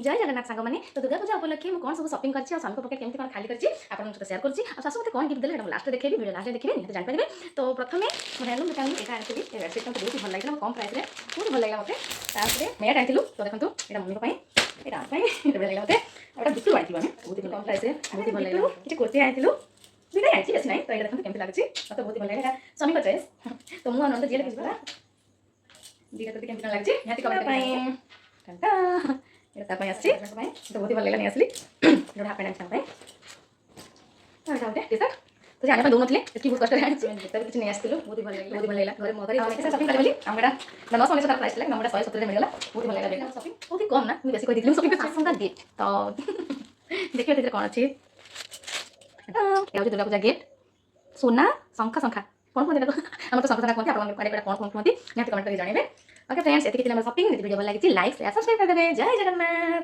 जय जगन्नाथ सांग मैंने तो दुर्गा पूजा उपलक्षे मुझे कौन सब शॉपिंग कर स्वामी पकेट केमती कौन खाली कर शेयर कर शाशु मत कौन गिफ्ट देते लास्ट देखिए वीडियो लास्ट देखिए निहत जापारे। तो प्रथम हैंडलूम दुकान यहाँ आनी बेडसीट मत बहुत भल लगे कम प्राइस बहुत भल लगा मतलब मैट आनी तो देखो यहाँ मम्मी यहाँ भल लगा मतलब दुटू आनी बहुत कम प्राइस बहुत भल लगा किसी कुर्ती आनी दुटा आई बेस ना तो ये देखो केमती लगे मतलब बहुत भल लगे स्वामी चॉइस तो मुझे आनंद जी लगे दीटा तो केमती लगे यहाँ कमेंट तो बहुत भल लगा नहीं आसली हाफ पैंट आनी गोटे टी सर्ट तो जाना दून थे इसकी बहुत कष्ट किसी नहीं आसलु बहुत भल लगा घर मोदी शॉपिंग करी आमटा 919 प्राइस लगे आमटा 170 मिलगला बहुत भल लगा शॉपिंग बहुत कम ना मुझे बेस कही शॉपिंग आसंता गिफ्ट तो देखिए कौन अच्छी दुर्गा पूजा गिफ्ट सोना शंखा शंखा कौन कहते आम तो शंखा कहते आप कौन कहते निहत कमेंट कर जानवे। ओके फ्रेंड्स ये शॉपिंग वीडियो भल लगी लाइक शेयर सब्सक्राइब कर देवे। जय जगन्नाथ।